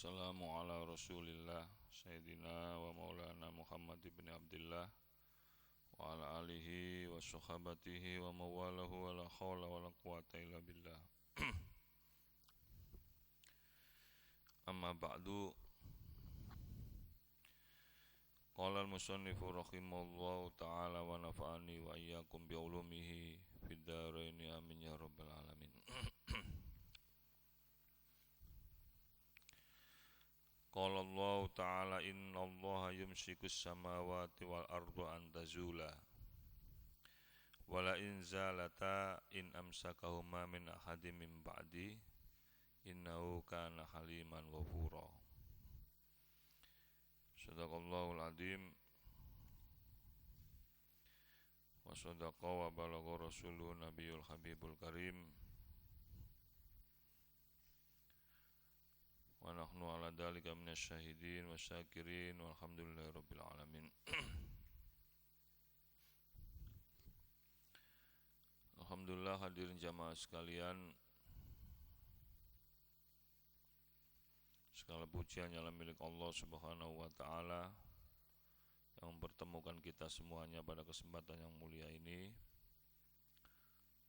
wassalamu ala rasulillah Sayyidina wa maulana Muhammad ibn Abdullah wa ala alihi wa sahabatihi wa mawalahu wa la khawla wa la quwata illa billah. Amma ba'du. Qala al-musannifu rahimahullahu ta'ala wa nafa'ani wa iyyakum bi ulumihi fid dharaini amin ya rabbal alamin. Qala Allah ta'ala innallaha yumsikus samawati wal arda an tazula wala in zalata in amsakahuma min ahadin min ba'di innahu kana haliman ghafura. Sadaqallahul azim wa sadaqa wa balagha rasulun nabiyul habibul karim wa nahnu ala dzalika minasyahidin wasyakirin walhamdulillahi rabbil alamin. Alhamdulillah, hadirin jamaah sekalian, segala puji hanyalah milik Allah Subhanahu wa taala yang mempertemukan kita semuanya pada kesempatan yang mulia ini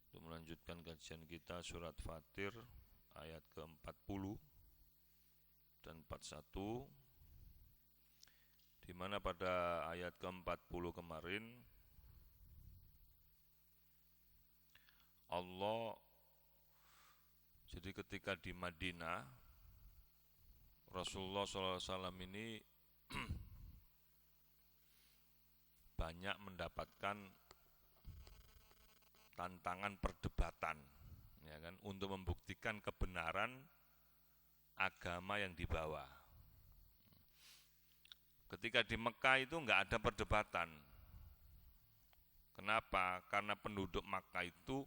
untuk melanjutkan kajian kita surat Fatir ayat ke-40 dan 41, di mana pada ayat ke-40 kemarin Allah, jadi ketika di Madinah Rasulullah SAW ini banyak mendapatkan tantangan perdebatan, ya kan, untuk membuktikan kebenaran agama yang dibawa. Ketika di Mekah itu enggak ada perdebatan. Kenapa? Karena penduduk Makkah itu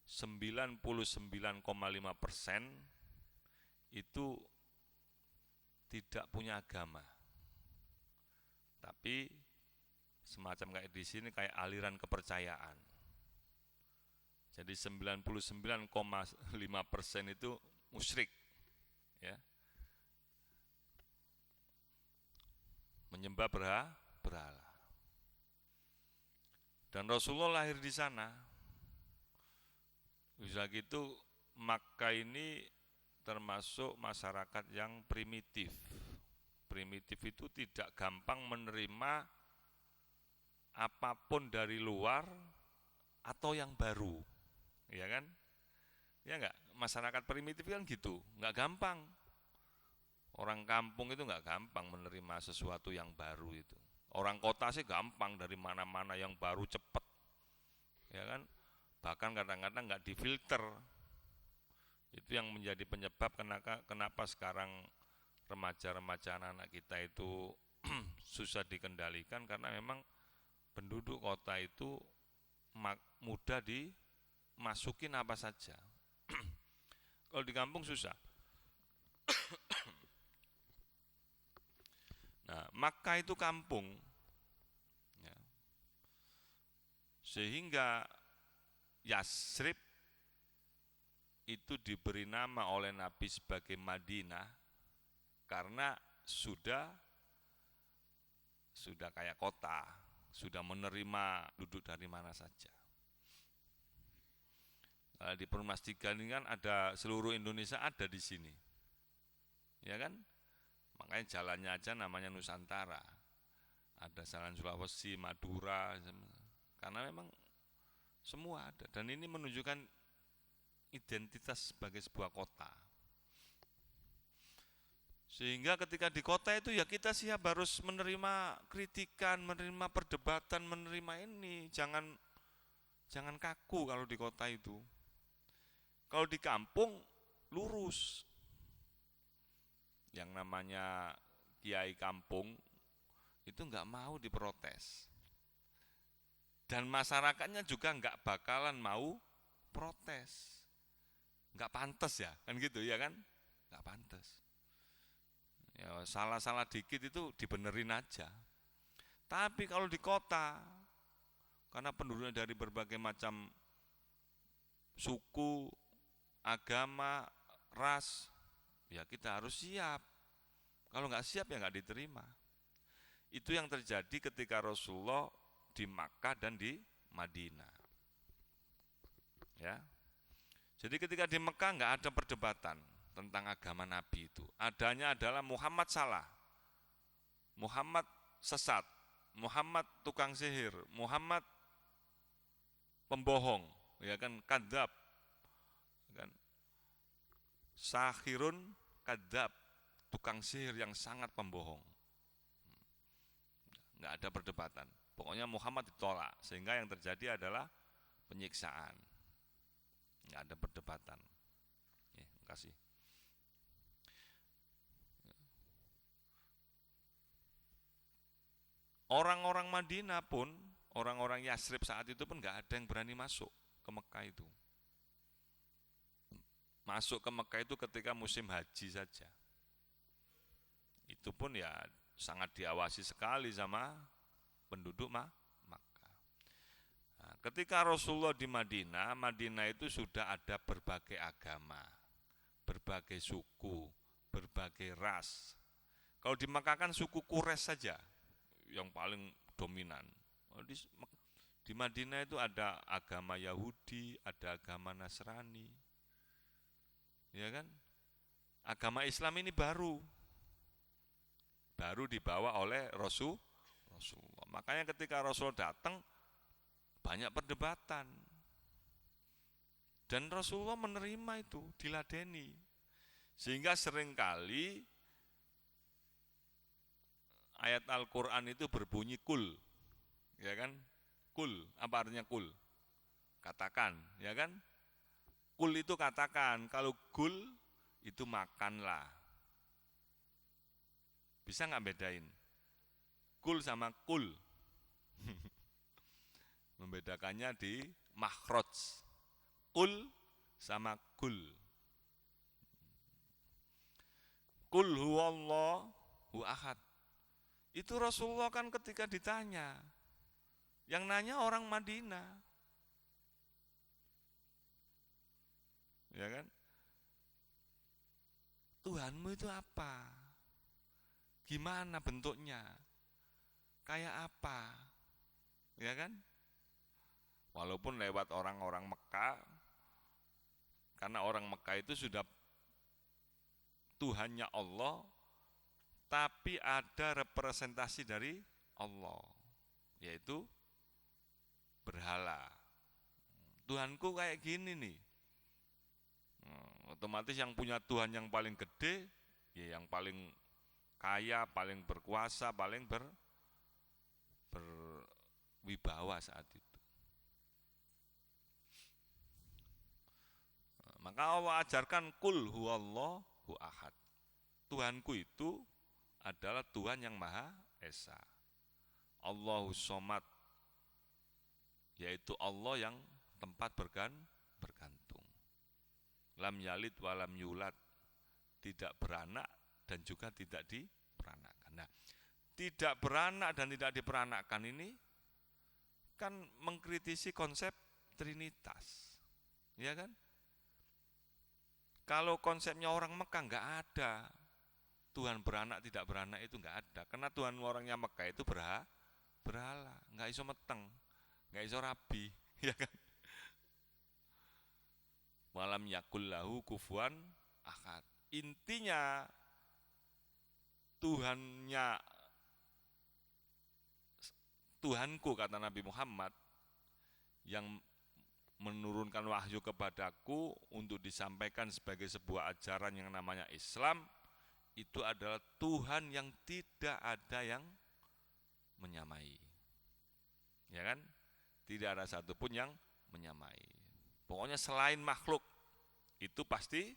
99,5% itu tidak punya agama. Tapi semacam kayak di sini kayak aliran kepercayaan. Jadi 99,5% itu musyrik, ya, menyembah berhala. Dan Rasulullah lahir di sana. Bisa gitu, Makkah ini termasuk masyarakat yang primitif. Primitif itu tidak gampang menerima apapun dari luar atau yang baru, ya kan? Ya enggak, masyarakat primitif kan gitu, enggak gampang. Orang kampung itu enggak gampang menerima sesuatu yang baru itu. Orang kota sih gampang, dari mana-mana yang baru cepat, ya kan? Bahkan kadang-kadang enggak difilter. Itu yang menjadi penyebab kenapa sekarang remaja-remaja anak-anak kita itu susah dikendalikan, karena memang penduduk kota itu mudah dimasukin apa saja. Kalau di kampung susah. Nah, Makkah itu kampung, ya. Sehingga Yasrib itu diberi nama oleh Nabi sebagai Madinah karena sudah kayak kota, sudah menerima duduk dari mana saja. Di Perumnas 3 ini kan ada seluruh Indonesia ada di sini, ya kan? Makanya jalannya aja namanya Nusantara. Ada jalan Sulawesi, Madura, karena memang semua ada. Dan ini menunjukkan identitas sebagai sebuah kota. Sehingga ketika di kota itu ya kita siap harus menerima kritikan, menerima perdebatan, menerima ini. Jangan kaku kalau di kota itu. Kalau di kampung lurus. Yang namanya kiai kampung itu enggak mau diprotes. Dan masyarakatnya juga enggak bakalan mau protes. Enggak pantas ya, kan gitu ya kan? Enggak pantas. Ya, salah-salah dikit itu dibenerin aja. Tapi kalau di kota, karena penduduknya dari berbagai macam suku, agama, ras, ya kita harus siap Kalau nggak siap ya nggak diterima. Itu yang terjadi ketika Rasulullah di Makkah dan di Madinah. Ya. Jadi ketika di Mekah nggak ada perdebatan tentang agama Nabi itu. Adanya adalah Muhammad salah, Muhammad sesat, Muhammad tukang sihir, Muhammad pembohong, ya kan, kadzab, kan, sahirun kadzab, tukang sihir yang sangat pembohong. Nggak ada perdebatan. Pokoknya Muhammad ditolak, sehingga yang terjadi adalah penyiksaan. Nggak ada perdebatan. Ya, makasih. Orang-orang Madinah pun, orang-orang Yasrib saat itu pun nggak ada yang berani masuk ke Mekah itu. Masuk ke Mekah itu ketika musim haji saja. Itu pun ya sangat diawasi sekali sama penduduk Makkah. Nah, ketika Rasulullah di Madinah, Madinah itu sudah ada berbagai agama, berbagai suku, berbagai ras. Kalau di Makkah kan suku Quraisy saja yang paling dominan. Di Madinah itu ada agama Yahudi, ada agama Nasrani, ya kan? Agama Islam ini baru dibawa oleh Rasulullah. Makanya ketika Rasul datang banyak perdebatan. Dan Rasulullah menerima itu, diladeni. Sehingga seringkali ayat Al-Quran itu berbunyi kul, ya kan? Kul, apa artinya kul? Katakan, ya kan? Kul itu katakan, kalau kul itu makanlah. Bisa nggak bedain? Kul sama kul. Membedakannya di makhraj. Kul sama kul. Kul huwallahu ahad. Itu Rasulullah kan ketika ditanya, yang nanya orang Madinah, ya kan? Tuhanmu itu apa? Gimana bentuknya? Kayak apa? Ya kan? Walaupun lewat orang-orang Mekah, karena orang Mekah itu sudah Tuhannya Allah, tapi ada representasi dari Allah, yaitu berhala. Tuhanku kayak gini nih. Otomatis yang punya Tuhan yang paling gede, ya yang paling kaya, paling berkuasa, paling berwibawa saat itu. Maka Allah ajarkan kul huwallahu ahad. Tuhanku itu adalah Tuhan yang Maha Esa. Allahus somad, yaitu Allah yang tempat bergantung. Lam yalid walam yulad, tidak beranak dan juga tidak diperanakkan. Nah, tidak beranak dan tidak diperanakkan ini kan mengkritisi konsep Trinitas, ya kan? Kalau konsepnya orang Mekah nggak ada Tuhan beranak tidak beranak, itu nggak ada. Karena Tuhan orangnya Mekah itu berhala, nggak iso meteng, nggak iso rabi, ya kan? Walam yakul lahu kufuwan ahad. Intinya Tuhanku, kata Nabi Muhammad, yang menurunkan wahyu kepadaku untuk disampaikan sebagai sebuah ajaran yang namanya Islam, itu adalah Tuhan yang tidak ada yang menyamai. Ya kan? Tidak ada satupun yang menyamai. Pokoknya selain makhluk itu pasti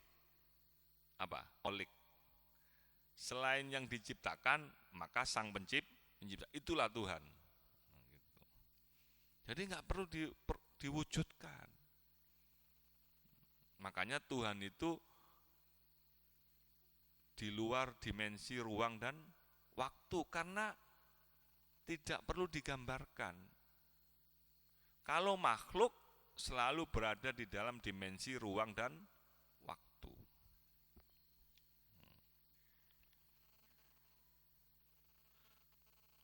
apa? Kholik. Selain yang diciptakan, maka sang pencipta itulah Tuhan. Jadi nggak perlu diwujudkan. Makanya Tuhan itu di luar dimensi ruang dan waktu, karena tidak perlu digambarkan. Kalau makhluk selalu berada di dalam dimensi ruang dan waktu.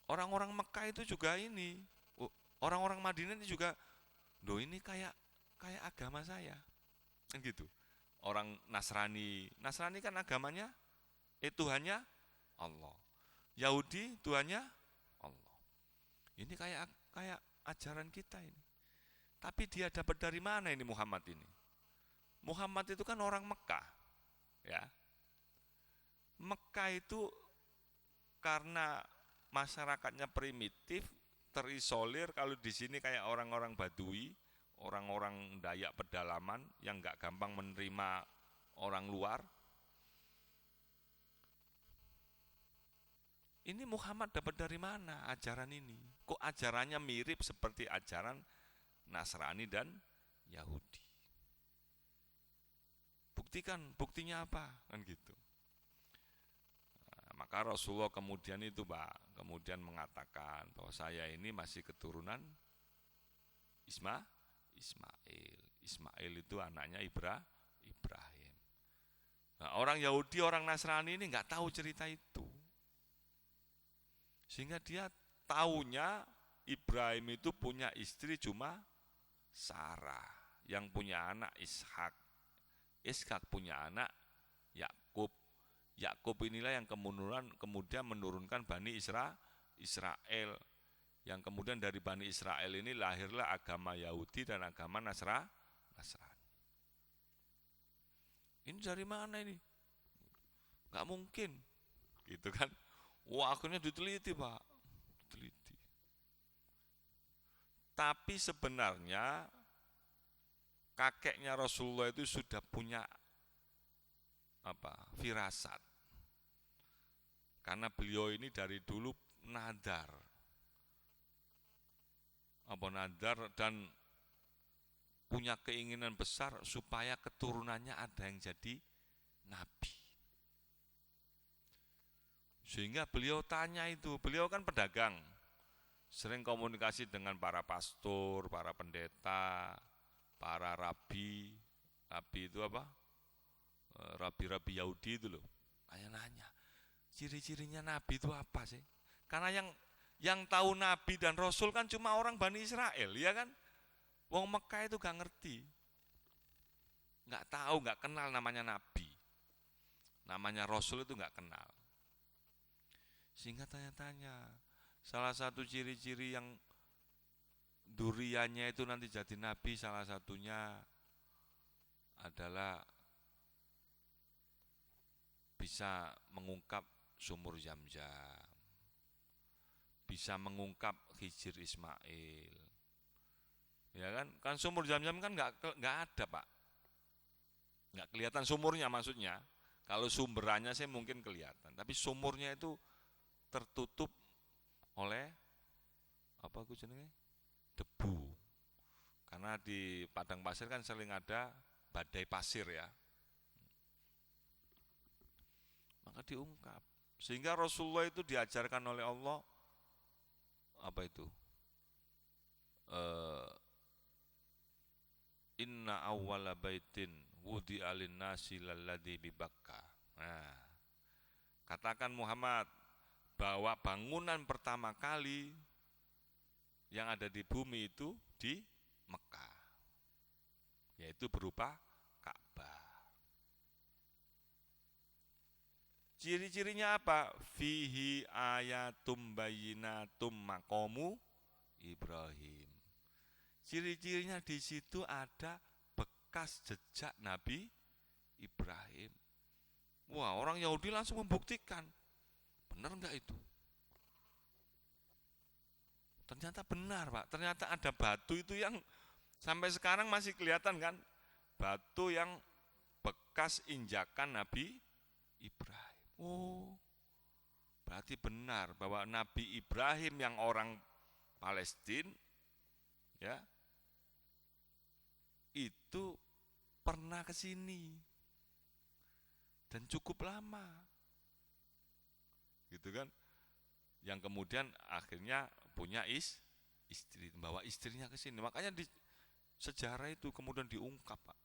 Orang-orang Mekah itu juga ini, orang-orang Madinah itu juga, ini kayak kayak agama saya, kan gitu. Orang Nasrani, Nasrani kan agamanya, Tuhannya Allah. Yahudi Tuhannya Allah. Ini kayak kayak ajaran kita ini. Tapi dia dapat dari mana ini Muhammad ini? Muhammad itu kan orang Mekah, ya. Mekah itu karena masyarakatnya primitif, terisolir. Kalau di sini kayak orang-orang Badui, orang-orang Dayak pedalaman yang nggak gampang menerima orang luar. Ini Muhammad dapat dari mana ajaran ini? Kok ajarannya mirip seperti ajaran Nasrani dan Yahudi? Buktikan, buktinya apa? Kan gitu. Nah, maka Rasulullah kemudian itu Pak, kemudian mengatakan bahwa saya ini masih keturunan Ismail. Ismail itu anaknya Ibrahim. Nah, orang Yahudi, orang Nasrani ini nggak tahu cerita itu. Sehingga dia taunya Ibrahim itu punya istri cuma Sarah, yang punya anak Ishak. Ishak punya anak Yakub. Yakub inilah yang kemudian menurunkan Bani Israel. Yang kemudian dari Bani Israel ini lahirlah agama Yahudi dan agama Nasrani. Ini dari mana ini? Gak mungkin, gitu kan? Wah, akhirnya diteliti Pak, diteliti. Tapi sebenarnya kakeknya Rasulullah itu sudah punya firasat. Karena beliau ini dari dulu nadar dan punya keinginan besar supaya keturunannya ada yang jadi nabi. Sehingga beliau tanya itu, beliau kan pedagang, sering komunikasi dengan para pastor, para pendeta, para rabi itu apa? Rabi-rabi Yahudi itu loh. Nanya, ciri-cirinya nabi itu apa sih? Karena yang tahu nabi dan rasul kan cuma orang Bani Israel, ya kan? Wong Mekah itu gak ngerti, gak tahu, gak kenal namanya nabi, namanya rasul itu gak kenal. Sehingga tanya-tanya, salah satu ciri-ciri yang duriannya itu nanti jadi nabi, salah satunya adalah bisa mengungkap sumur Zam-Zam, bisa mengungkap Hijr Ismail. Ya kan sumur Zam-Zam kan nggak ada Pak, nggak kelihatan sumurnya maksudnya. Kalau sumberannya sih mungkin kelihatan, tapi sumurnya itu tertutup oleh debu. Karena di padang pasir kan sering ada badai pasir ya. Maka diungkap. Sehingga Rasulullah itu diajarkan oleh Allah inna awwala baitin wudi alin nasi lalladzi bi Bakkah. Nah, katakan Muhammad bahwa bangunan pertama kali yang ada di bumi itu di Mekah, yaitu berupa Ka'bah. Ciri-cirinya apa? Fihi ayatum bayyinatum maqamu Ibrahim. Ciri-cirinya di situ ada bekas jejak Nabi Ibrahim. Wah, orang Yahudi langsung membuktikan. Benar enggak itu? Ternyata benar Pak, ternyata ada batu itu yang sampai sekarang masih kelihatan kan, batu yang bekas injakan Nabi Ibrahim. Oh, berarti benar bahwa Nabi Ibrahim yang orang Palestina ya itu pernah ke sini dan cukup lama, gitu kan? Yang kemudian akhirnya punya istri, bawa istrinya ke sini. Makanya di sejarah itu kemudian diungkap, Pak.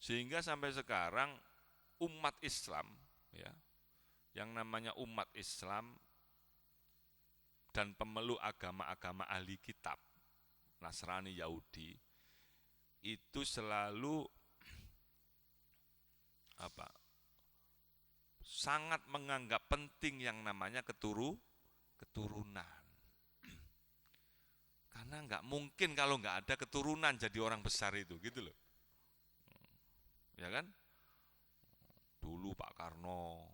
Sehingga sampai sekarang umat Islam ya yang namanya umat Islam dan pemeluk agama-agama ahli kitab, Nasrani, Yahudi, itu selalu sangat menganggap penting yang namanya keturunan. Karena nggak mungkin kalau nggak ada keturunan jadi orang besar itu, gitu loh. Ya kan? Dulu Pak Karno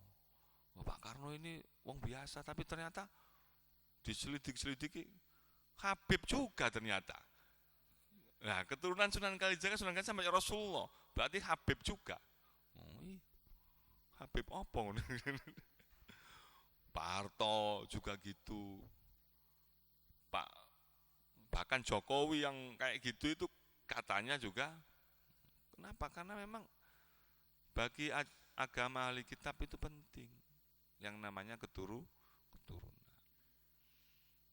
ini wong biasa, tapi ternyata diselidik-selidiki Habib juga ternyata. Nah, keturunan Sunan Kalijaga sampai Rasulullah, berarti Habib juga. Habib apa? Pak Harto juga gitu. Bahkan Jokowi yang kayak gitu itu katanya juga. Kenapa? Karena memang bagi agama ahli kitab itu penting yang namanya keturunan.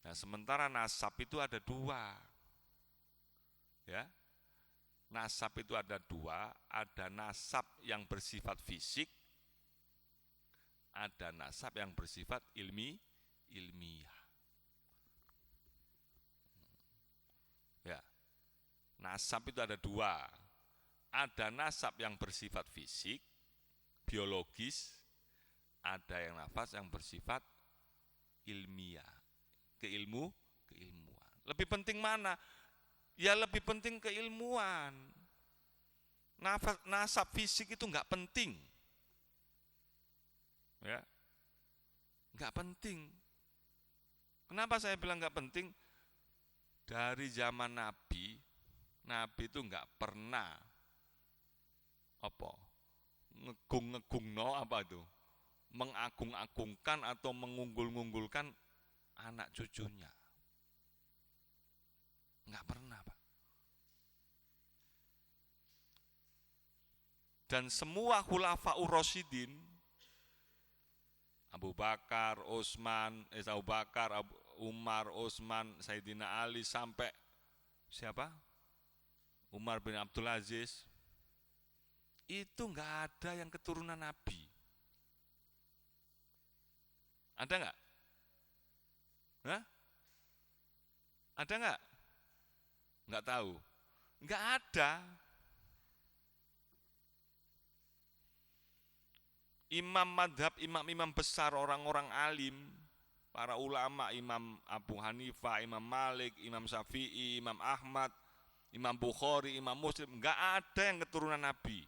Nah, sementara nasab itu ada dua. Ya. Nasab itu ada dua, ada nasab yang bersifat fisik, ada nasab yang bersifat ilmiah. Ya. Nasab itu ada dua. Ada nasab yang bersifat fisik, biologis, ada yang nafas yang bersifat ilmiah, keilmuan. Lebih penting mana? Ya lebih penting keilmuan. Nasab fisik itu enggak penting. Ya. Enggak penting. Kenapa saya bilang enggak penting? Dari zaman Nabi itu enggak pernah ngegung-ngegungno mengagung-agungkan atau mengunggul-unggulkan anak cucunya. Enggak pernah, Pak. Dan semua khulafaur rasyidin, Abu Bakar, Umar, Utsman, Sayyidina Ali, sampai siapa? Umar bin Abdul Aziz, itu enggak ada yang keturunan Nabi. Ada enggak? Hah? Ada enggak? Enggak tahu. Enggak ada. Imam madhab, imam-imam besar, orang-orang alim, para ulama, Imam Abu Hanifah, Imam Malik, Imam Syafi'i, Imam Ahmad, Imam Bukhari, Imam Muslim, enggak ada yang keturunan Nabi.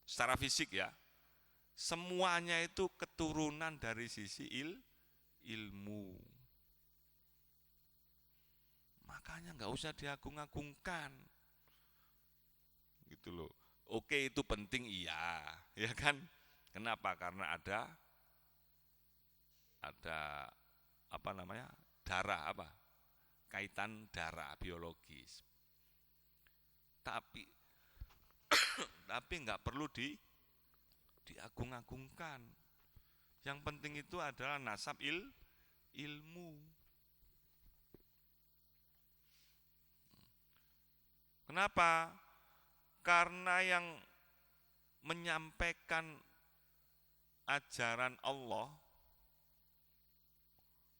Secara fisik ya. Semuanya itu keturunan dari sisi ilmu. Makanya enggak usah diagung-agungkan. Gitu loh. Oke, itu penting, iya, ya kan? Kenapa? Karena ada darah, kaitan darah biologis. Tapi enggak perlu diagung-agungkan. Yang penting itu adalah nasab ilmu. Kenapa? Karena yang menyampaikan ajaran Allah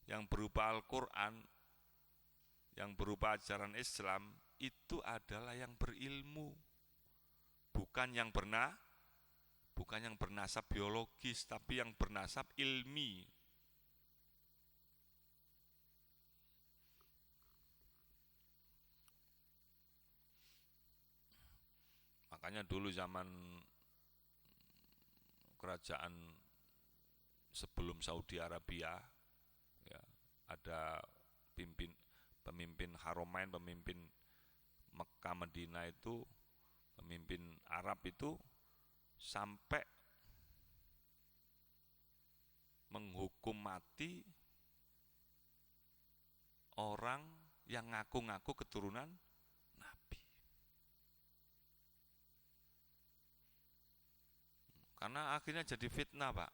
yang berupa Al-Quran, yang berupa ajaran Islam, itu adalah yang berilmu, bukan yang bernasab biologis, tapi yang bernasab ilmi. Makanya dulu zaman kerajaan sebelum Saudi Arabia, ya, ada pemimpin Haramain, pemimpin Mekah Madinah itu, pemimpin Arab itu sampai menghukum mati orang yang ngaku-ngaku keturunan Nabi. Karena akhirnya jadi fitnah, Pak.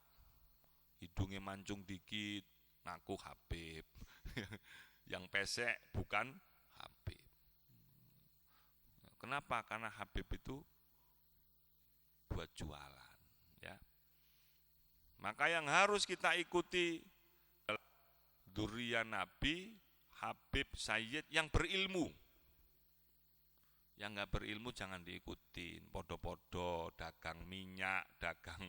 Hidungnya mancung dikit, ngaku Habib. Yang pesek bukan Habib. Kenapa? Karena Habib itu buat jualan, ya. Maka yang harus kita ikuti dzurriyyah Nabi, Habib, Sayyid yang berilmu. Yang nggak berilmu jangan diikutin, podo-podo, dagang minyak, dagang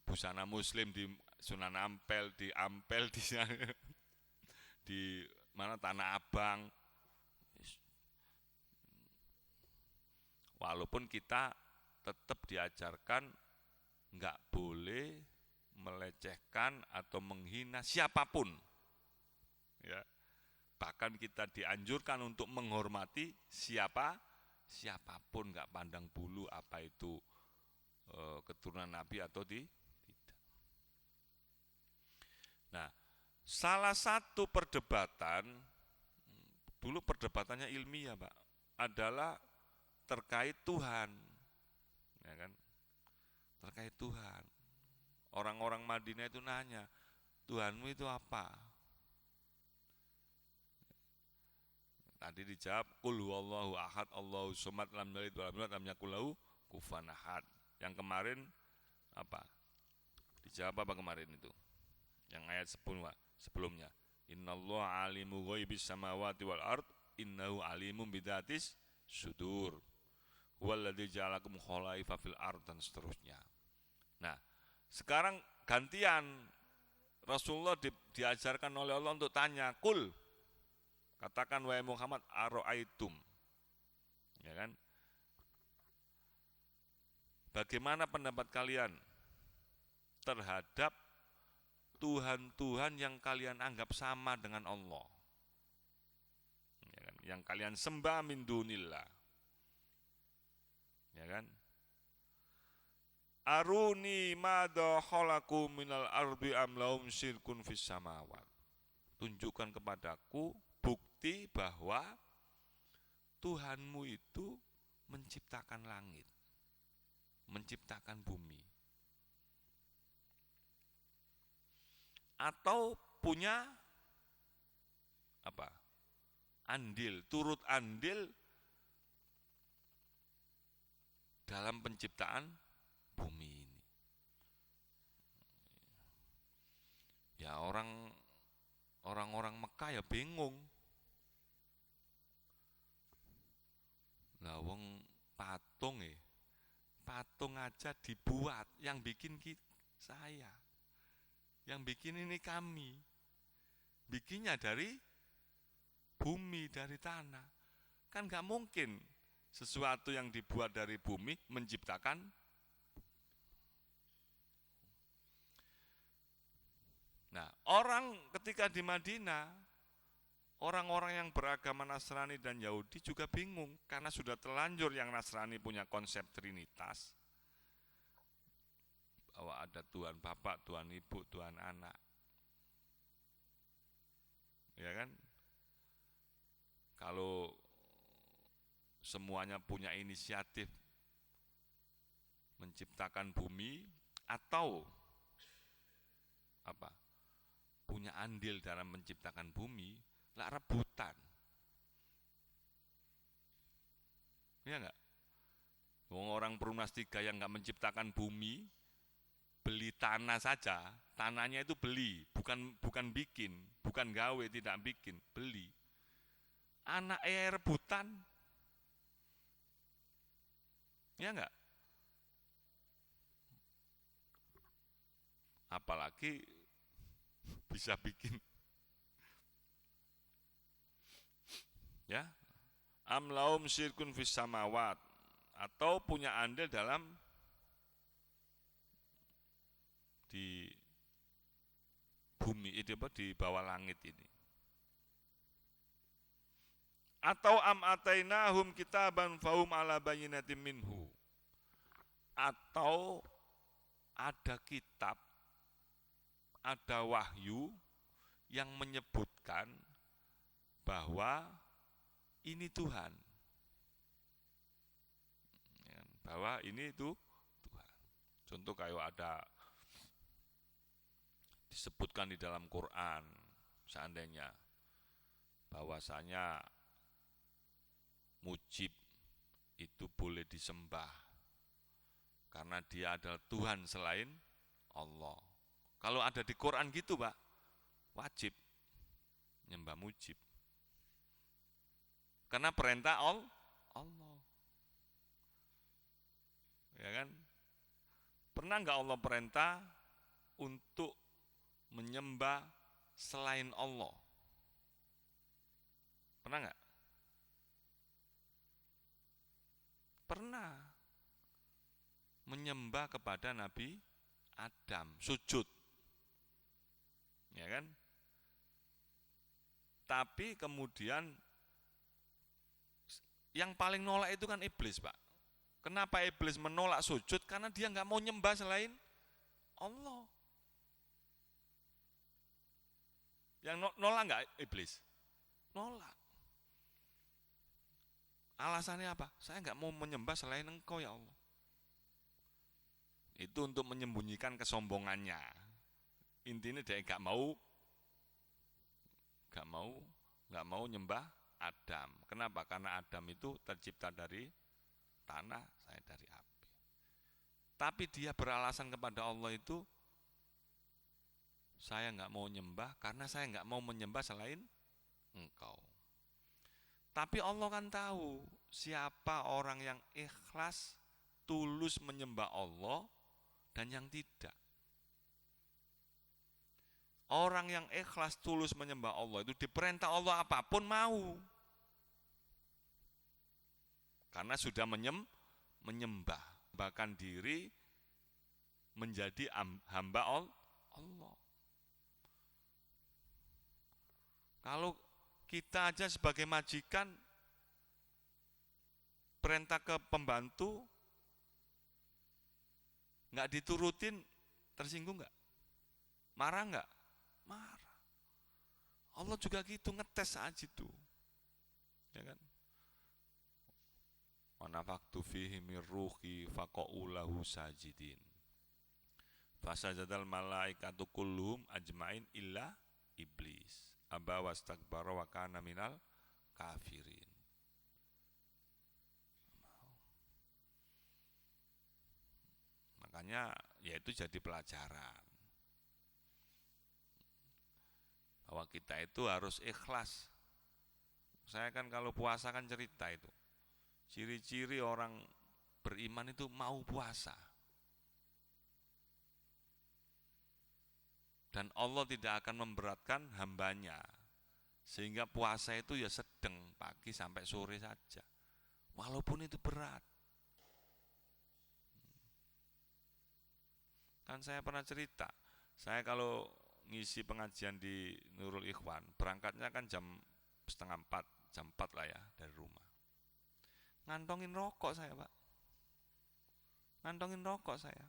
busana muslim di Sunan Ampel, di di mana Tanah Abang. Walaupun kita tetap diajarkan nggak boleh melecehkan atau menghina siapapun. Ya. Bahkan kita dianjurkan untuk menghormati siapapun, nggak pandang bulu apa itu keturunan Nabi atau tidak. Nah, salah satu perdebatan, dulu perdebatannya ilmiah, Pak, adalah terkait Tuhan, ya kan? Terkait Tuhan. Orang-orang Madinah itu nanya, Tuhanmu itu apa? Tadi dijawab, Qul huwallahu ahad, Allahu somad, lam yalid walam yulad, lam yakul lahu kufuwan ahad. Yang kemarin apa? Dijawab apa kemarin itu? Yang ayat sebelumnya. Innallaha alimu ghaibis samawati wal ard, innahu alimun bidzatis sudur. Huwallazi ja'alakum khalaifa fil ard, dan seterusnya. Nah, sekarang gantian Rasulullah diajarkan oleh Allah untuk tanya, Qul, katakan wahai Muhammad, aro'aitum, ya kan? Bagaimana pendapat kalian terhadap Tuhan-Tuhan yang kalian anggap sama dengan Allah, ya kan? Yang kalian sembah min dunillah, ya kan? Aruni madha khalaqu minal ardi am lahum syirkun fis samawat. Tunjukkan kepadaku bukti bahwa Tuhanmu itu menciptakan langit, menciptakan bumi, atau punya apa? Andil, turut andil dalam penciptaan bumi ini. Ya orang-orang Mekah ya bingung. Lah wong patung aja dibuat, yang bikin saya. Yang bikin ini kami. Bikinnya dari bumi, dari tanah. Kan gak mungkin sesuatu yang dibuat dari bumi menciptakan. Nah, orang ketika di Madinah, orang-orang yang beragama Nasrani dan Yahudi juga bingung, karena sudah terlanjur yang Nasrani punya konsep Trinitas, bahwa ada Tuhan Bapak, Tuhan Ibu, Tuhan Anak. Ya kan? Kalau semuanya punya inisiatif menciptakan bumi atau apa? Punya andil dalam menciptakan bumi, lah rebutan. Ya enggak? Orang Perumnas 3 yang enggak menciptakan bumi, beli tanah saja, tanahnya itu beli, bukan bikin, bukan gawe, tidak bikin, beli. Anak rebutan. Ya enggak? Apalagi bisa bikin, ya, amlaum syirkun fis samawat, atau punya andil dalam di bumi ini, di bawah langit ini. Atau am atainahum kitaban fahum ala bayyinatin minhu, atau ada kitab, ada wahyu yang menyebutkan bahwa ini Tuhan, bahwa ini itu Tuhan. Contoh kayak ada disebutkan di dalam Quran, seandainya bahwasanya mujib itu boleh disembah karena dia adalah Tuhan selain Allah. Kalau ada di Quran gitu Pak, wajib nyembah mujib. Karena perintah Allah. Ya kan? Pernah enggak Allah perintah untuk menyembah selain Allah? Pernah enggak? Pernah. Menyembah kepada Nabi Adam, sujud. Ya kan? Tapi kemudian yang paling nolak itu kan iblis, Pak. Kenapa iblis menolak sujud? Karena dia nggak mau nyembah selain Allah. Yang nolak nggak iblis? Nolak. Alasannya apa? Saya nggak mau menyembah selain Engkau ya Allah. Itu untuk menyembunyikan kesombongannya. Intinya dia nggak mau nyembah Adam. Kenapa? Karena Adam itu tercipta dari tanah, saya dari api. Tapi dia beralasan kepada Allah itu, saya nggak mau nyembah karena saya nggak mau menyembah selain Engkau. Tapi Allah kan tahu siapa orang yang ikhlas, tulus menyembah Allah dan yang tidak. Orang yang ikhlas tulus menyembah Allah itu diperintah Allah apapun mau. Karena sudah menyembah, bahkan diri menjadi hamba Allah. Kalau kita aja sebagai majikan perintah ke pembantu nggak diturutin, tersinggung nggak? Marah nggak? Marah. Allah juga gitu, ngetes aja itu, ya kan? Wa nafaktu fihi mir ruhi faqa'u lahu sajidin. Fasajadal malaikatu kulluhum ajmain illa iblis. Aba wastakbara wa kana minal kafirin. Makanya ya itu jadi pelajaran. Bahwa kita itu harus ikhlas. Saya kan kalau puasa kan cerita itu. Ciri-ciri orang beriman itu mau puasa. Dan Allah tidak akan memberatkan hambanya. Sehingga puasa itu ya sedang, pagi sampai sore saja. Walaupun itu berat. Kan saya pernah cerita, saya kalau ngisi pengajian di Nurul Ikhwan, berangkatnya kan jam 3:30, jam 4 lah ya dari rumah. Ngantongin rokok saya Pak, ngantongin rokok saya.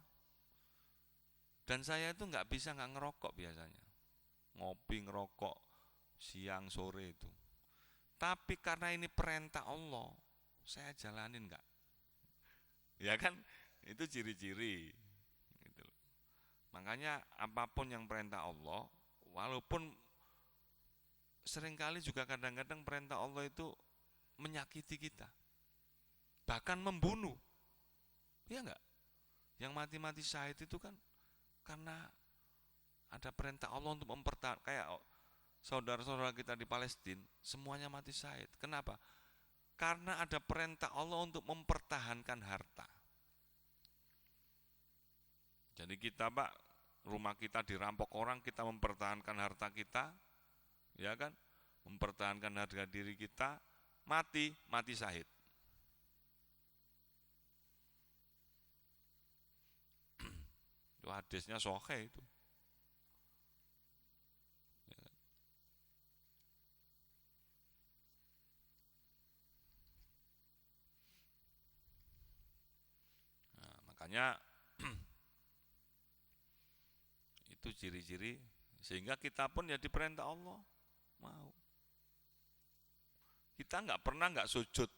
Dan saya itu nggak bisa nggak ngerokok biasanya, ngopi ngerokok siang sore itu. Tapi karena ini perintah Allah, saya jalanin nggak, ya kan? Itu ciri-ciri. Gitu. Makanya apapun yang perintah Allah, walaupun seringkali juga kadang-kadang perintah Allah itu menyakiti kita. Bahkan membunuh, ya enggak? Yang mati-mati syahid itu kan karena ada perintah Allah untuk mempertahankan. Kayak saudara-saudara kita di Palestina, semuanya mati syahid. Kenapa? Karena ada perintah Allah untuk mempertahankan harta. Jadi kita Pak, rumah kita dirampok orang, kita mempertahankan harta kita, ya kan? Mempertahankan harga diri kita, mati syahid. Itu hadisnya sahih itu. Nah, makanya itu ciri-ciri sehingga kita pun ya diperintah Allah mau. Kita nggak sujud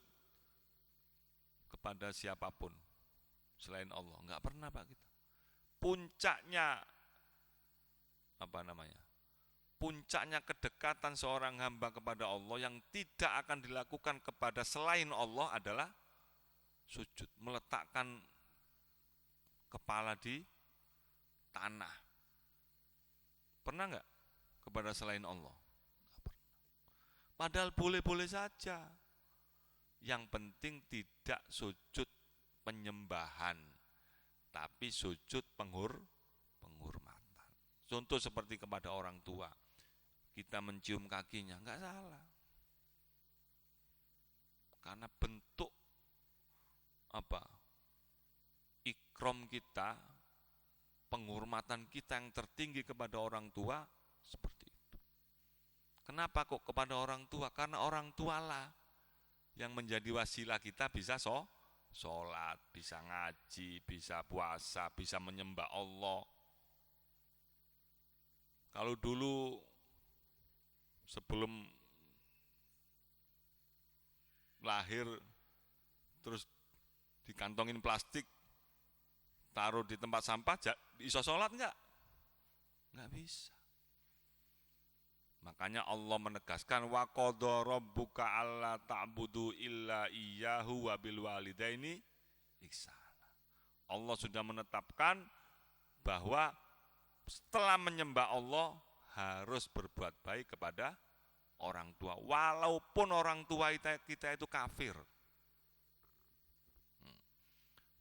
kepada siapapun selain Allah, nggak pernah Pak kita. Puncaknya puncaknya kedekatan seorang hamba kepada Allah yang tidak akan dilakukan kepada selain Allah adalah sujud, meletakkan kepala di tanah. Pernah nggak kepada selain Allah? Nggak pernah. Padahal boleh-boleh saja. Yang penting tidak sujud penyembahan, tapi sujud penghormatan. Contoh seperti kepada orang tua, kita mencium kakinya, nggak salah. Karena bentuk ikram kita, penghormatan kita yang tertinggi kepada orang tua seperti itu. Kenapa kok kepada orang tua? Karena orang tualah yang menjadi wasilah kita bisa sholat, bisa ngaji, bisa puasa, bisa menyembah Allah. Kalau dulu sebelum lahir terus dikantongin plastik, taruh di tempat sampah, bisa sholat enggak? Enggak bisa. Makanya Allah menegaskan wa qadha rabbuka alla ta'budu illa iyyahu wa bil walidaini ihsana. Allah sudah menetapkan bahwa setelah menyembah Allah harus berbuat baik kepada orang tua, walaupun orang tua kita itu kafir.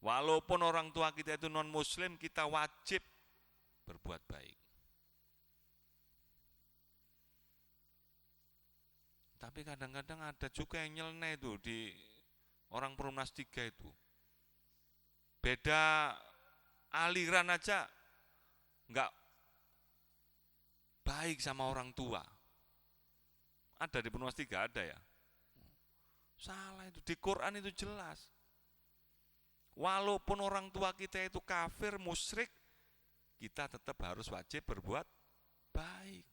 Walaupun orang tua kita itu non muslim, kita wajib berbuat baik. Tapi kadang-kadang ada juga yang nyeleneh itu di orang Perumnas 3 itu. Beda aliran aja enggak baik sama orang tua. Ada di Perumnas 3 ada ya? Salah itu, di Quran itu jelas. Walaupun orang tua kita itu kafir, musyrik, kita tetap harus wajib berbuat baik.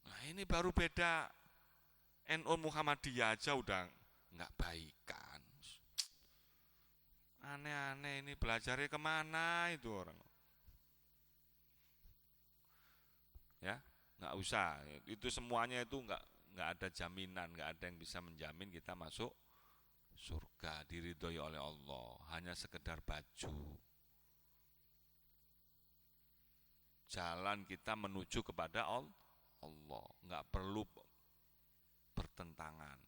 Nah ini baru beda NU Muhammadiyah aja udah nggak baikan. Aneh-aneh ini, belajarnya kemana itu orang? Ya, nggak usah. Itu semuanya itu nggak ada jaminan, nggak ada yang bisa menjamin kita masuk surga diridhoi oleh Allah. Hanya sekedar baju. Jalan kita menuju kepada Allah, nggak perlu bertentangan.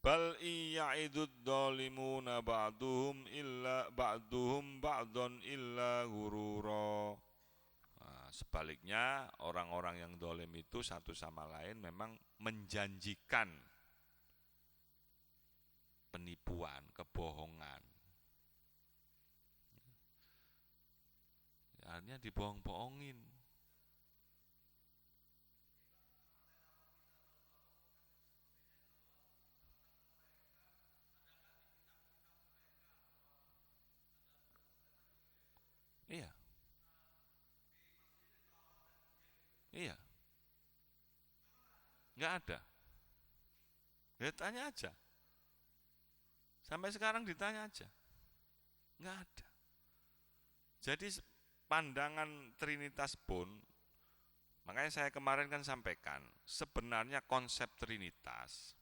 Bal iya'idud dhalimuna ba'duhum ba'don illa ghurura. Nah, sebaliknya orang-orang yang zalim itu satu sama lain memang menjanjikan penipuan, kebohongan. Akhirnya dibohong-bohongin. Iya. Iya. Enggak ada. Ya tanya aja. Sampai sekarang ditanya aja. Enggak ada. Jadi pandangan Trinitas pun, makanya saya kemarin kan sampaikan, sebenarnya konsep Trinitas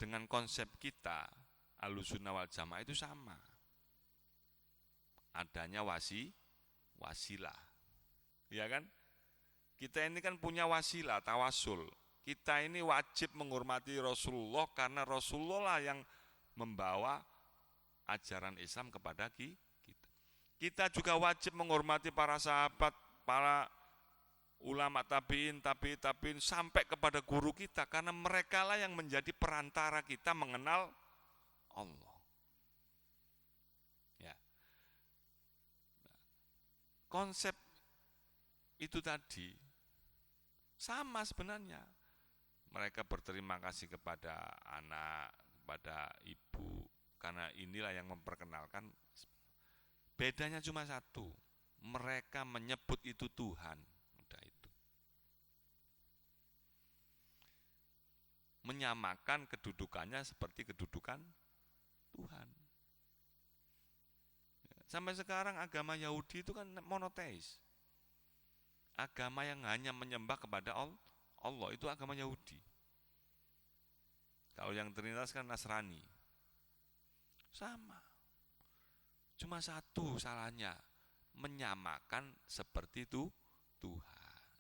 dengan konsep kita Ahlussunnah wal Jamaah itu sama. Adanya wasilah. Ya kan? Kita ini kan punya wasilah, tawasul. Kita ini wajib menghormati Rasulullah karena Rasulullah lah yang membawa ajaran Islam kepada kita. Kita juga wajib menghormati para sahabat, para ulama tabi'in, tabi'in sampai kepada guru kita karena mereka lah yang menjadi perantara kita mengenal Allah. Ya. Konsep itu tadi sama sebenarnya. Mereka berterima kasih kepada anak, kepada ibu, karena inilah yang memperkenalkan. Bedanya cuma satu, mereka menyebut itu Tuhan. Udah itu. Menyamakan kedudukannya seperti kedudukan Tuhan. Sampai sekarang agama Yahudi itu kan monoteis. Agama yang hanya menyembah kepada Allah, itu agama Yahudi. Kalau yang Trinitas kan Nasrani. Sama. Cuma satu salahnya, menyamakan seperti itu Tuhan.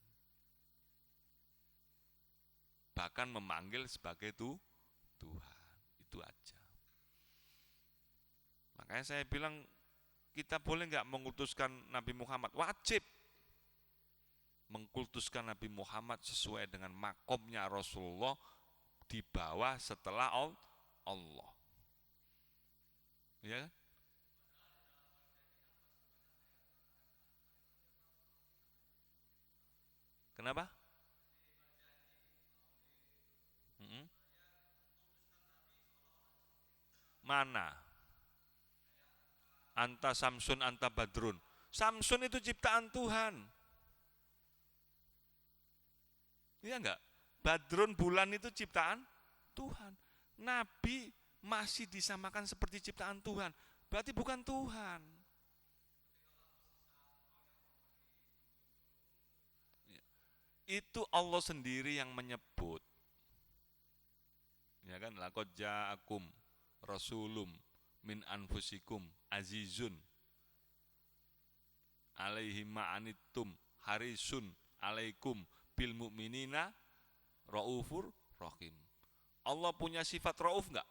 Bahkan memanggil sebagai Tuhan. Itu aja. Makanya saya bilang, kita boleh nggak mengutuskan Nabi Muhammad? Wajib mengkultuskan Nabi Muhammad sesuai dengan makomnya Rasulullah di bawah setelah Allah. Ya. Kenapa? Mana? Anta Samsun, anta Badrun. Samsun itu ciptaan Tuhan. Iya enggak? Badrun bulan itu ciptaan Tuhan. Nabi masih disamakan seperti ciptaan Tuhan. Berarti bukan Tuhan. Itu Allah sendiri yang menyebut. Ya kan? Laqad ja'akum rasulum min anfusikum azizun alaihi ma'anittum harisun alaikum bil mu'minina raufur rahim. Allah punya sifat rauf enggak?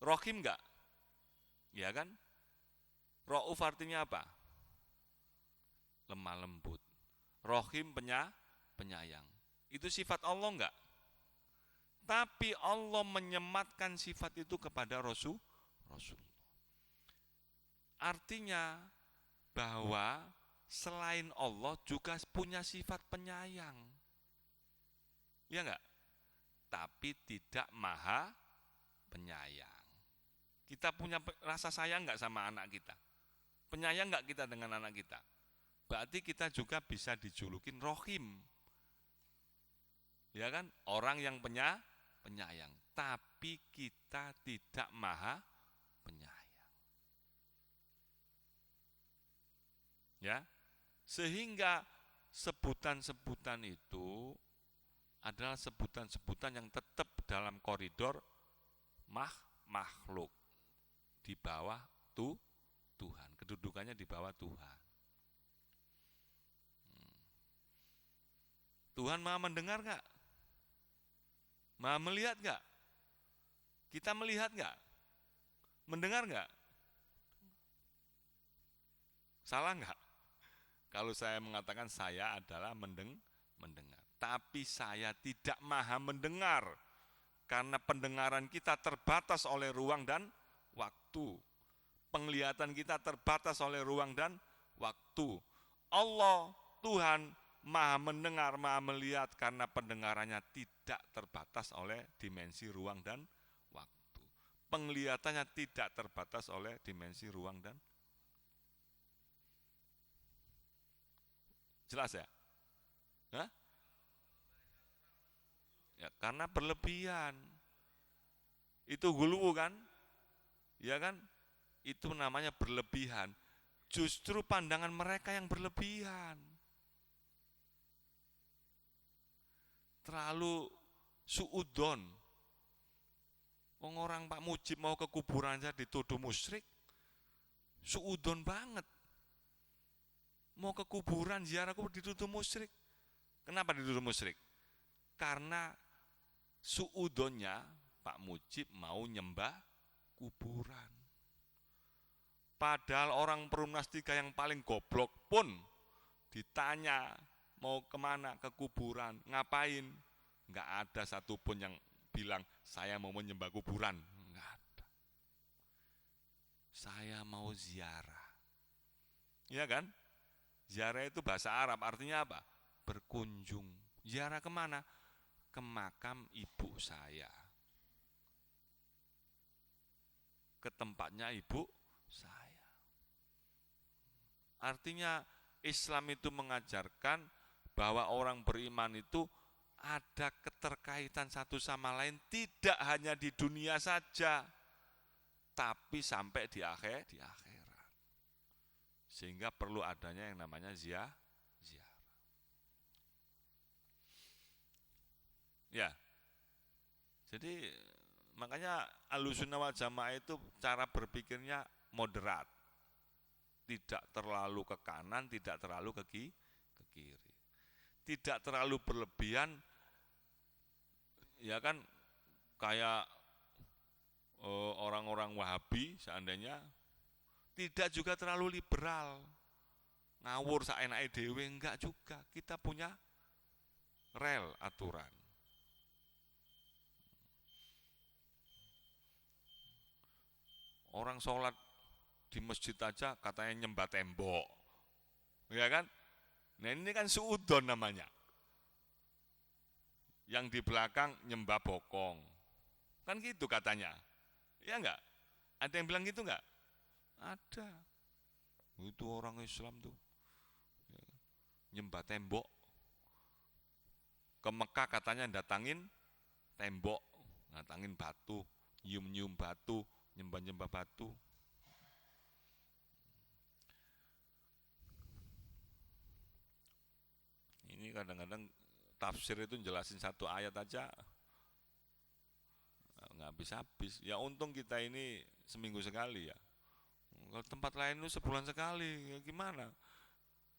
Rahim enggak? Ya kan? Rauf artinya apa? Lemah lembut. Rahim penyayang. Itu sifat Allah enggak? Tapi Allah menyematkan sifat itu kepada Rasulullah. Artinya bahwa selain Allah juga punya sifat penyayang. Ya enggak? Tapi tidak maha penyayang. Kita punya rasa sayang enggak sama anak kita? Penyayang enggak kita dengan anak kita? Berarti kita juga bisa dijulukin rohim. Ya kan? Orang yang penyayang. Tapi kita tidak maha penyayang. Ya, sehingga sebutan-sebutan itu adalah sebutan-sebutan yang tetap dalam koridor makhluk di bawah Tuhan, kedudukannya di bawah Tuhan. Tuhan maha mendengar nggak? Maha melihat nggak? Kita melihat nggak? Mendengar nggak? Salah nggak? Kalau saya mengatakan saya adalah mendengar. Tapi saya tidak maha mendengar. Karena pendengaran kita terbatas oleh ruang dan waktu. Penglihatan kita terbatas oleh ruang dan waktu. Allah, Tuhan, maha mendengar, maha melihat karena pendengarannya tidak terbatas oleh dimensi ruang dan waktu. Penglihatannya tidak terbatas oleh dimensi ruang dan jelas ya? Hah? Ya, karena berlebihan. Itu gulu kan? Ya kan? Itu namanya berlebihan. Justru pandangan mereka yang berlebihan. Terlalu suudon. Orang Pak Mujib mau ke kuburan saja dituduh musyrik. Suudon banget. Mau ke kuburan ziarah kubur dituduh musyrik. Kenapa dituduh musyrik? Karena suudonnya Pak Mujib mau nyembah kuburan. Padahal orang Perumnas 3 yang paling goblok pun ditanya mau kemana, ke kuburan, ngapain? Enggak ada satupun yang bilang saya mau menyembah kuburan. Enggak ada. Saya mau ziarah. Iya kan? Ziarah itu bahasa Arab, artinya apa? Berkunjung. Ziarah kemana? Ke makam ibu saya. Ke tempatnya ibu saya. Artinya Islam itu mengajarkan bahwa orang beriman itu ada keterkaitan satu sama lain, tidak hanya di dunia saja, tapi sampai di akhirat. Sehingga perlu adanya yang namanya ziarah. Ya, Jadi makanya Ahlussunnah wal Jamaah itu cara berpikirnya moderat. Tidak terlalu ke kanan, tidak terlalu ke kiri. Tidak terlalu berlebihan, ya kan kayak orang-orang Wahabi seandainya, tidak juga terlalu liberal. Ngawur saenake dhewe enggak juga. Kita punya rel aturan. Orang sholat di masjid aja katanya nyembah tembok, ya kan? Nah ini kan suudon namanya. Yang di belakang nyembah bokong, kan gitu katanya, ya enggak? Ada yang bilang gitu enggak? Ada. Itu orang Islam tuh nyembah tembok. Ke Mekah katanya datangin tembok, datangin batu, nyium-nyium batu, nyembah-nyembah batu. Ini kadang-kadang tafsir itu jelasin satu ayat aja nggak habis-habis. Ya untung kita ini seminggu sekali ya. Kalau tempat lain itu sebulan sekali, ya gimana?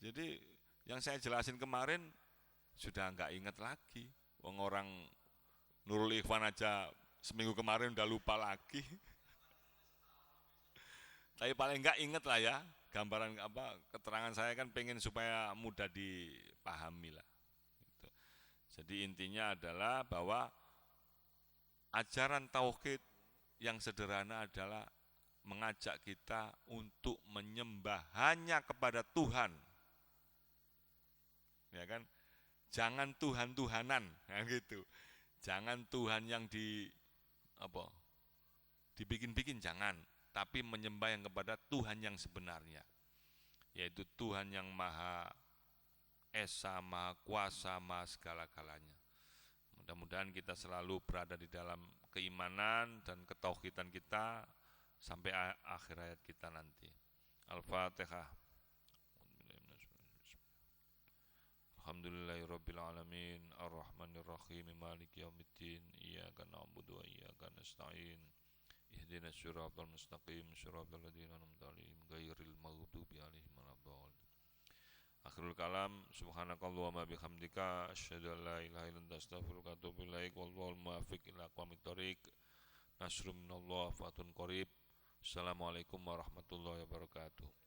Jadi yang saya jelasin kemarin sudah nggak ingat lagi. Wong orang Nurul Ikhwan aja seminggu kemarin udah lupa lagi. Tapi paling nggak inget lah ya, gambaran apa keterangan saya kan pengen supaya mudah dipahami lah. Gitu. Jadi intinya adalah bahwa ajaran tauhid yang sederhana adalah mengajak kita untuk menyembah hanya kepada Tuhan, ya kan? Jangan Tuhan-Tuhanan, nah gitu. Jangan Tuhan yang dibikin-bikin, jangan. Tapi menyembah yang kepada Tuhan yang sebenarnya, yaitu Tuhan yang Maha Esa, Maha Kuasa, Maha segala-galanya. Mudah-mudahan kita selalu berada di dalam keimanan dan ketauhidan kita sampai akhir hayat kita nanti. Al-Fatihah. Alhamdulillahirabbil alamin, arrahmanirrahim, maliki yaumiddin, iyyaka na'budu wa iyyaka nasta'in. Ihdinas siratal mustaqim, siratal ladzina an'amta 'alaihim ghairil maghdubi 'alaihim waladdallin. Akhirul kalam, subhanakallahumma bihamdika asyhadu an la ilaha illa anta astaghfiruka wa atubu ilaik. Wallahul muwaffiq ila aqwamit thoriq. Nasrun minallah fatun qarib. Assalamualaikum warahmatullahi wabarakatuh.